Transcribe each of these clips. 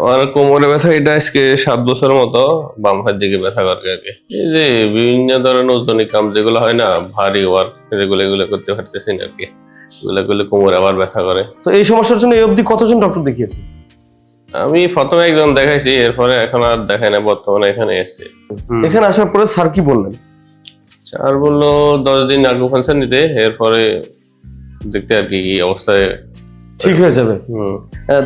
আমার কোমরে ব্যথা এটা আজকে 7 বছরের মতো বাম হাত দিকে ব্যথা করে আর কি। এই যে বিভিন্ন ধরনের ওজনী কাম যেগুলো হয় না, ভারী ওয়ার্ক যেগুলো এগুলো করতে পারতেছি না আর কি। এগুলো করলে কোমরে আবার ব্যথা করে। তো এই সমস্যার জন্য এই অবধি কতজন ডক্টর দেখিয়েছেন? আমি প্রথমে একজন দেখাইছি, এরপরে এখন আর দেখাই না, বর্তমানে এখানে এসেছি। এখানে আসার পরে স্যার কি বললেন? আর বললো 10 দিন আকুপাঙ্কচার নিতে, এরপরে দেখতে আর কি কি অবস্থায় ঠিক হয়ে যাবে।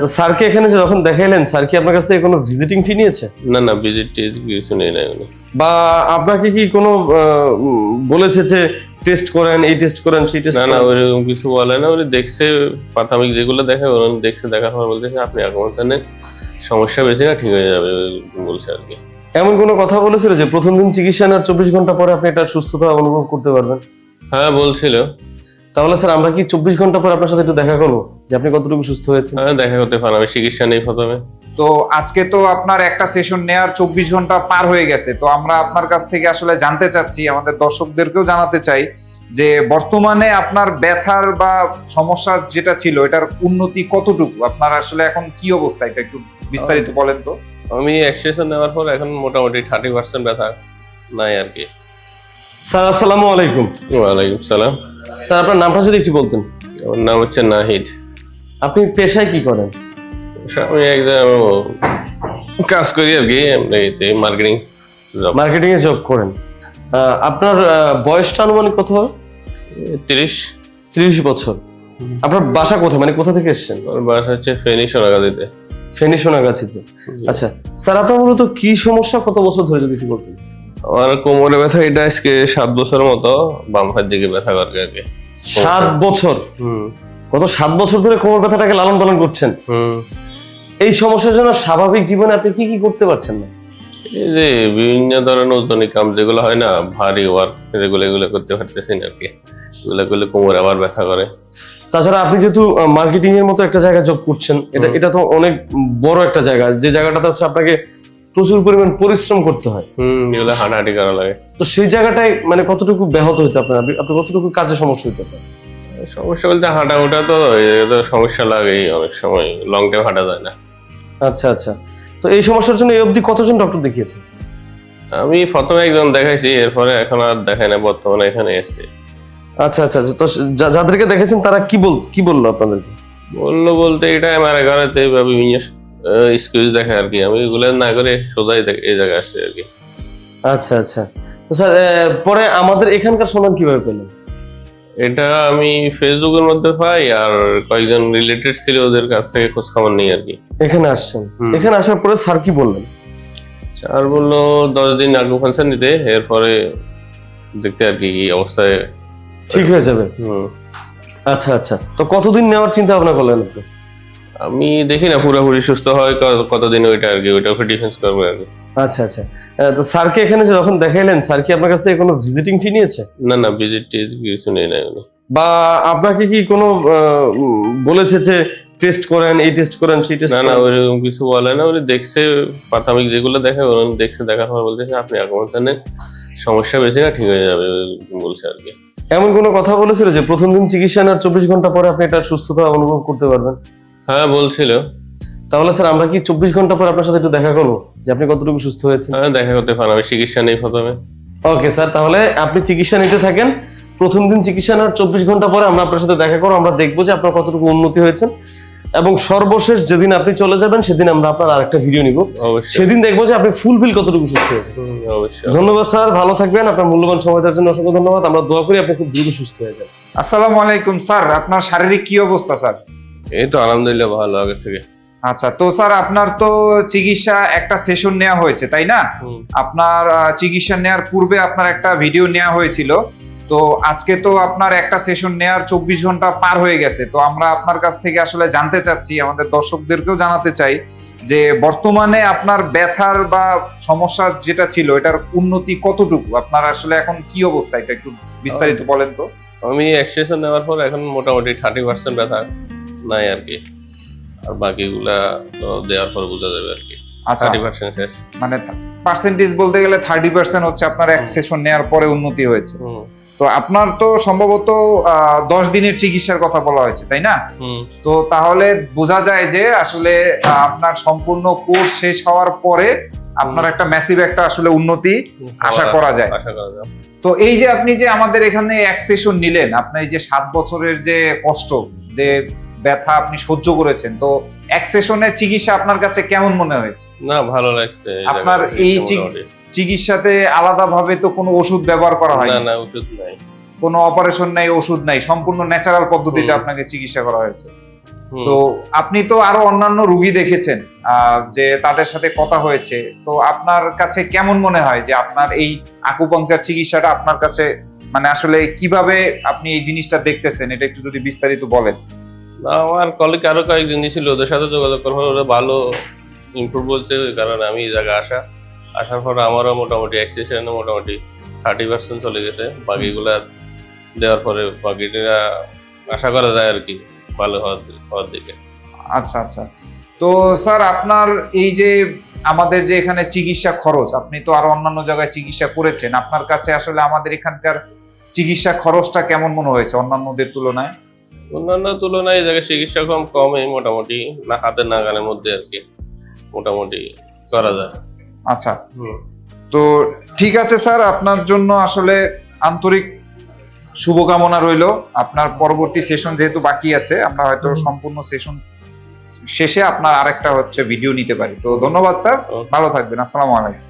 তো স্যারকে এখানে যখন দেখাইলেন, স্যার কি আপনার কাছ থেকে কোনো ভিজিটিং ফি নিয়েছে? না ভিজিট কিছু নেই না উনি। বা আপনাকে কি কোনো বলেছে যে টেস্ট করেন, এই টেস্ট করেন, সেই টেস্ট? না ওইরকম কিছু বলে না। উনি দেখছে প্রাথমিক যেগুলো দেখে উনি দেখছে, দেখার পর বলতেছে আপনি আকুপাঙ্কচার নেন, সমস্যা বেশি না, ঠিক হয়ে যাবে বলছে আর কি। এমন কোনো কথা বলেছিল যে প্রথম দিন চিকিৎসা নেওয়ার 24 ঘন্টা পরে আপনি এটা সুস্থতা অনুভব করতে পারবেন? হ্যাঁ বলছিল। তাহলে স্যার আমরা কি 24 ঘন্টা পর আপনার সাথে একটু দেখা করবো যে আপনি কতটুকু সুস্থ হয়েছেন? হ্যাঁ দেখা করতে পারেন, আমি চিকিৎসা নেই প্রথমে। তো আজকে তো আপনার একটা সেশন নেয়ার 24 ঘন্টা পার হয়ে গেছে, তো আমরা আপনার কাছ থেকে আসলে জানতে চাচ্ছি, আমাদের দর্শকদেরকেও জানাতে চাই যে বর্তমানে আপনার ব্যথার বা সমস্যা যেটা ছিল এটার উন্নতি কতটুকু, আপনার আসলে এখন কি অবস্থা, এটা একটু বিস্তারিত বলেন তো। আমি এক্সারসাইজ নেওয়ার পর এখন মোটামুটি 30% ব্যথা নাই আর কি। স্যার আসসালামু আলাইকুম। ওয়ালাইকুম সালাম। স্যার আপনার নামটা যদি একটু বলতেন। আমার নাম হচ্ছে নাহিদ। আপনি পেশায় কি করেন? আমি একদম কাজ করি আর কি, মার্কেটিং মার্কেটিং এ জব করেন। আপনার বয়সটা আনুমানিক কত হবে? 30 বছর। আপনার বাসা কোথায়, মানে কোথা থেকে এসেছেন? আমার বাসা হচ্ছে ফেনী সোনাগাজীতে। ফেনী সোনাগাছিতে। আচ্ছা স্যার, আপনার মূলত কি সমস্যা, কত বছর ধরে যদি একটু বলতেন? আমার কোমরে ব্যথা এটা আজকে 7 বছরের মতো বাম হাত দিকে ব্যথা করে আর কি। 7 বছর? গত 7 বছর ধরে কোমর ব্যথাটাকে লালন পালন করছেন। এই সমস্যার জন্য স্বাভাবিক জীবনে আপনি কি কি করতে পারছেন না? এই যে বিভিন্ন ধরনের ওজনী কাম যেগুলো হয় না, ভারী ওয়ার্ক যেগুলো এগুলো করতে পারতেছি না আর কি। এগুলো করলে কোমরে আবার ব্যথা করে। তাছাড়া আপনি যেহেতু মার্কেটিং এর মতো একটা জায়গায় জব করছেন, এটা তো অনেক বড় একটা জায়গা, যে জায়গাটাতে হচ্ছে আপনাকে প্রচুর পরিমাণ পরিশ্রম করতে হয়। এগুলো হাঁটাহাঁটি করা লাগে। তো সেই জায়গাটায় মানে কতটুকু ব্যাহত হইতে আপনার, আপনি কতটুকু কাজে সমস্যা হইতে পারে? সমস্যা বলতে হাঁটা ওঠা তো সমস্যা লাগে, অনেক সময় লং টাইম হাঁটা যায় না। আচ্ছা। তো এই সমস্যার জন্য এই অবধি কতজন ডক্টর দেখিয়েছেন? আমি প্রথমে একজন দেখাইছি, এরপরে এখন আর দেখাই না, বর্তমানে এখানে এসেছি। আচ্ছা। তো যাদেরকে দেখেছেন তারা কি বললো আপনাদেরকে? বলতে এটা আমার ঘরেতে বিভিন্ন স্কুল দেখে আর কি। আমি এগুলো না করে সোজাই এই জায়গায় আসছি আর কি। আচ্ছা। তো স্যার পরে আমাদের এখানকার সন্ধান কিভাবে পেলেন? এটা আমি ফেসবুকের মধ্যে পাই, আর কয়েকজন রিলেটেড ছিল ওদের কাছ থেকে খোঁজ খবর নিই আর কি। এখানে আসছেন, এখানে আসার পরে স্যার কি বললেন? আর বললো 10 দিন আকুপাঙ্কচার নিতে, এরপরে দেখতে আর কি কি অবস্থায় ঠিক হয়ে যাবে। আচ্ছা। তো কতদিন নেওয়ার চিন্তা ভাবনা করলেন আপনি? আমি দেখি না পুরোপুরি সুস্থ হয় কতদিন, ওইটা আর কি, ওইটা উপর ডিফেন্স করবো আর কি। আচ্ছা। তো স্যারকে এখানে যখন দেখাইলেন, স্যার কি আপনার কাছ থেকে কোনো ভিজিটিং ফি নিয়েছে? না ভিজিট কিছু নেই না উনি। বা আপনাকে কি কোনো বলেছে যে টেস্ট করেন, এই টেস্ট করেন, সেই টেস্ট? না ওইরকম কিছু বলে না। উনি দেখছে প্রাথমিক যেগুলো দেখে উনি দেখছে, দেখার পর বলতেছে আপনি আকুপাঙ্কচার নেন, সমস্যা বেশি না, ঠিক হয়ে যাবে বলছে আর কি। এমন কোনো কথা বলেছিল যে প্রথম দিন চিকিৎসা নেওয়ার 24 ঘন্টা পরে আপনি এটা সুস্থতা অনুভব করতে পারবেন? হ্যাঁ বলছিল। তাহলে স্যার আমরা কি 24 ঘন্টা পর আপনার সাথে একটু দেখা করবো যে আপনি কতটুকু সুস্থ হয়েছেন? হ্যাঁ দেখা করতে পারেন, আমি চিকিৎসা নেই প্রথমে। ওকে স্যার, তাহলে আপনি চিকিৎসা নিতে থাকেন। প্রথম দিন চিকিৎসা নেওয়ার 24 ঘন্টা পরে আমরা আপনার সাথে দেখা করবো, আমরা দেখবো যে আপনার কতটুকু উন্নতি হয়েছে, এবং সর্বশেষ যেদিন আপনি চলে যাবেন সেদিন আমরা আপনার আরেকটা ভিডিও নিব, সেদিন দেখবো যে আপনি ফুলফিল কতটুকু সুস্থ হয়েছে। অবশ্যই। ধন্যবাদ স্যার, ভালো থাকবেন। আপনার মূল্যবান সময় দেওয়ার জন্য অসংখ্য ধন্যবাদ। আমরা দোয়া করি আপনি খুব দ্রুত সুস্থ হয়ে যান। আসসালামু আলাইকুম স্যার, আপনার শারীরিক কি অবস্থা স্যার? এই তো আলহামদুলিল্লাহ ভালো আগে থেকে। আচ্ছা, তো স্যার আপনার তো চিকিৎসা একটা সেশন নেওয়া হয়েছে তাই না? আপনার চিকিৎসা নেওয়ার পূর্বে আপনার একটা ভিডিও নেওয়া হয়েছিল, তো আজকে তো আপনার একটা সেশন নেওয়ার 24 ঘন্টা পার হয়ে গেছে, তো আমরা আপনার কাছ থেকে আসলে জানতে চাচ্ছি, আমাদের দর্শকদেরকেও জানাতে চাই যে বর্তমানে আপনার ব্যথার বা সমস্যা যেটা ছিল এটার উন্নতি কতটুকু, আপনার আসলে এখন কি অবস্থা, এটা একটু বিস্তারিত বলেন তো। আমি এক্সারসাইজ নেওয়ার পর এখন মোটামুটি 30% ব্যথা নাই আর কি, আর বাকিগুলা তো দেওয়ার পর বোঝা যাবে আর কি। 30% শেষ, মানে পার্সেন্টেজ বলতে গেলে 30% হচ্ছে আপনার এক সেশন নেওয়ার পরে উন্নতি হয়েছে। তো আপনার তো সম্ভবত 10 দিনের চিকিৎসার কথা বলা হয়েছে, তাই না? হুম। তো তাহলে বোঝা যায় যে আসলে আপনার সম্পূর্ণ কোর্স শেষ হওয়ার পরে আপনার একটা ম্যাসিভ একটা আসলে উন্নতি আশা করা যায়। আশা করা যায়। তো এই যে আপনি যে আমাদের এখানে এক সেশন নিলেন, আপনার এই যে 7 বছরের যে কষ্ট, যে ব্যথা আপনি সহ্য করেছেন, তো এক সেশনের চিকিৎসা আপনার কাছে কেমন মনে হয়েছে? না, ভালো লাগছে। আপনার এই চিকিৎসাতে আলাদাভাবে তো কোনো ওষুধ ব্যবহার করা হয় না, না, না, ওষুধ নাই। কোনো অপারেশন নাই, ওষুধ নাই, সম্পূর্ণ ন্যাচারাল পদ্ধতিতে হুম। আপনাকে চিকিৎসা করা হয়েছে। হুম। তো আপনি তো আরো অন্যান্য রোগী দেখেছেন, যে তাদের সাথে কথা হয়েছে, তো আপনার কাছে কেমন মনে হয় যে আপনার এই আকুপাংচার চিকিৎসাটা আপনার কাছে মানে আসলে কিভাবে আপনি এই জিনিসটা দেখতেছেন, এটা একটু যদি বিস্তারিত বলেন। না, আমার কলিগ আরো কয়েকজন ছিল, ওদের সাথে যোগাযোগ করার পর ওরা ভালো ইমপ্রুভ বলছে, ওই কারণে আমি এই জায়গায় আসার পর আমারও মোটামুটি এক্সেশনে মোটামুটি 30% চলে গেছে। বাকিগুলা দেওয়ার পরে বাকিটা আশা করা যায় আর কি ভালো হওয়ার দিকে। আচ্ছা আচ্ছা। তো স্যার আপনার এই যে আমাদের যে এখানে চিকিৎসা খরচ, আপনি তো আরো অন্যান্য জায়গায় চিকিৎসা করেছেন, আপনার কাছে আসলে আমাদের এখানকার চিকিৎসা খরচটা কেমন মনে হয়েছে অন্যান্যদের তুলনায়? অন্যান্য তুলনায় এই জায়গায় চিকিৎসা কমই মোটামুটি, না হাতের নাগালের মধ্যে আর কি মোটামুটি করা যায়। আচ্ছা, হুম। তো ঠিক আছে স্যার, আপনার জন্য আসলে আন্তরিক শুভকামনা রইলো। আপনার পরবর্তী সেশন যেহেতু বাকি আছে, আমরা হয়তো সম্পূর্ণ সেশন শেষে আপনার আরেকটা ভিডিও নিতে পারি। তো ধন্যবাদ স্যার, ভালো থাকবেন, আসসালামু আলাইকুম।